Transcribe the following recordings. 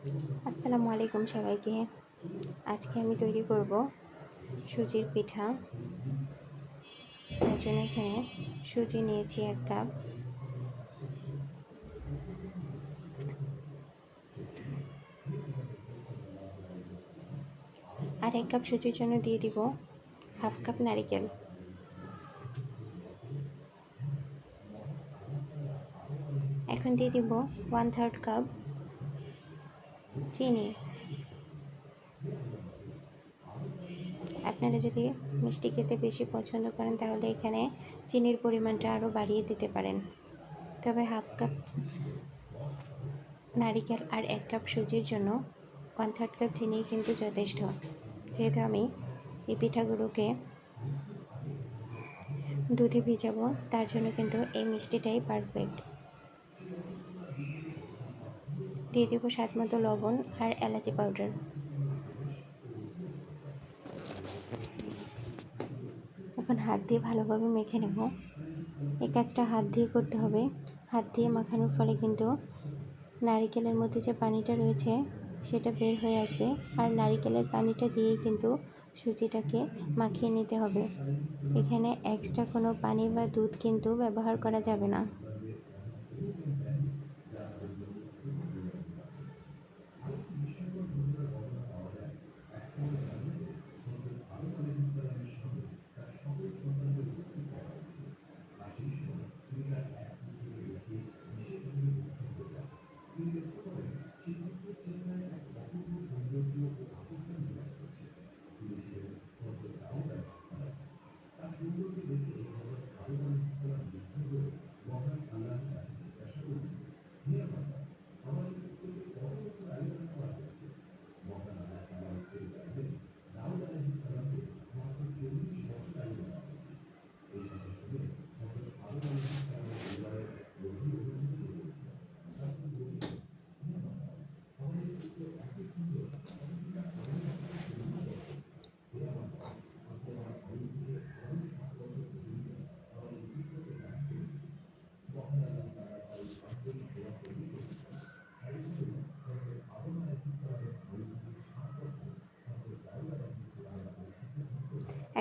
আসসালামু আলাইকুম সবাইকে। আজকে আমি তৈরি করব সুজির পিঠা। তার জন্য এখানে সুজি নিয়েছি 1 কাপ। আর 1 কাপ সুজির জন্য দিয়ে দিব হাফ কাপ নারিকেল। এখন দিয়ে দিব 1/3 কাপ চিনি। আপনারা যদি মিষ্টি খেতে বেশি পছন্দ করেন তাহলে এখানে চিনির পরিমাণটা আরও বাড়িয়ে দিতে পারেন। তবে হাফ কাপ নারিকেল আর 1 কাপ সুজির জন্য 1/3 কাপ চিনি কিন্তু যথেষ্ট। যেহেতু আমি এই পিঠাগুলোকে দুধে ভিজাবো, তার জন্য কিন্তু এই মিষ্টিটাই পারফেক্ট। দিয়ে দেবো স্বাদ মতো লবণ আর এলাচি পাউডার। এখন হাত দিয়ে ভালোভাবে মেখে নেব। এই কাজটা হাত দিয়ে করতে হবে। হাত দিয়ে মাখানোর ফলে কিন্তু নারিকেলের মধ্যে যে পানিটা রয়েছে সেটা বের হয়ে আসবে, আর নারিকেলের পানিটা দিয়েই কিন্তু সুজিটাকে মাখিয়ে নিতে হবে। এখানে এক্সট্রা কোনো পানি বা দুধ কিন্তু ব্যবহার করা যাবে না।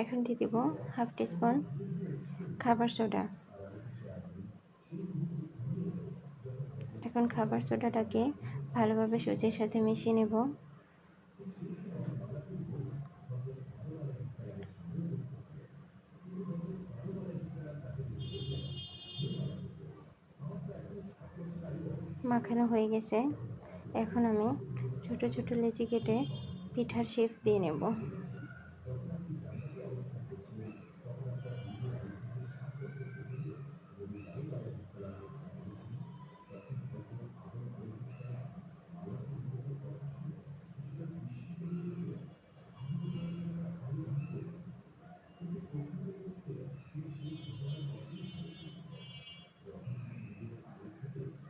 এখন দিয়ে দেব হাফ টিস্পুন খাবার সোডা। এখন খাবার সোডাটাকে ভালোভাবে সুজির সাথে মিশিয়ে নেব। মাখানো হয়ে গেছে। এখন আমি ছোট ছোট লেচি কেটে পিঠার শেপ দিয়ে নেব।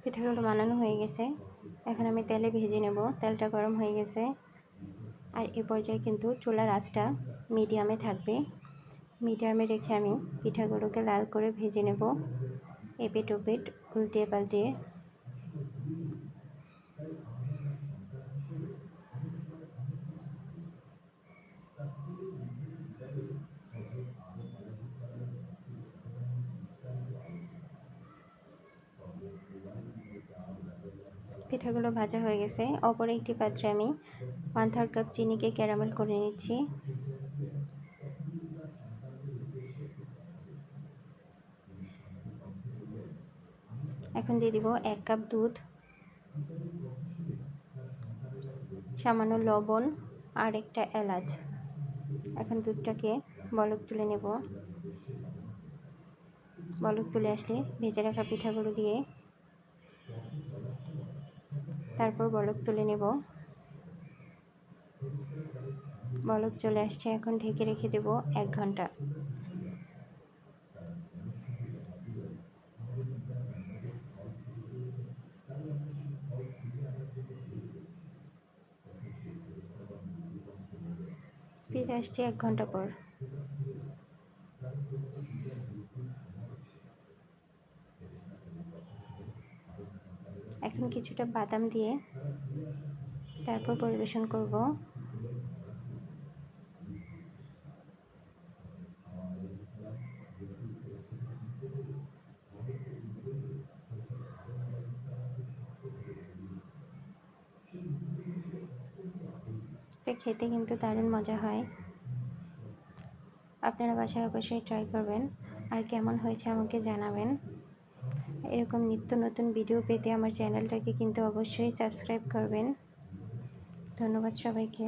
পিঠাগুলো বানানো হয়ে গেছে। এখন আমি তেলে ভেজে নেব। তেলটা গরম হয়ে গেছে। আর এ পর্যায়ে কিন্তু চুলার আঁচটা মিডিয়ামে থাকবে। মিডিয়ামে রেখে আমি পিঠাগুলোকে লাল করে ভেজে নেব, এপিট ওপিট উল্টিয়ে পাল্টিয়ে। পিঠাগুলো ভাজা হয়ে গেছে। অপর একটি পাত্রে আমি 1/3 কাপ চিনিকে ক্যারামেল করে নিচ্ছি। এখন দিয়ে দিব 1 কাপ দুধ, সামান্য লবণ আর একটা এলাচ। এখন দুধটাকে বলক তুলে নেব। বলক তুলে আসলে ভেজে রাখা পিঠাগুলো দিয়ে তারপর বলক তুলে নেব। বলক চলে আসছে। এখন ঢেকে রেখে দেব 1 ঘন্টা। ফিরে আসছি 1 ঘন্টা পর। এখন কিছুটা বাদাম দিয়ে তারপর পরিবেশন করব। তো খেতে কিন্তু দারুণ মজা হয়। আপনারা বাসায় অবশ্যই ট্রাই করবেন, আর কেমন হয়েছে আমাকে জানাবেন। এরকম নিত্য নতুন ভিডিও পেতে আমার চ্যানেলটাকে কিন্তু অবশ্যই সাবস্ক্রাইব করবেন। ধন্যবাদ সবাইকে।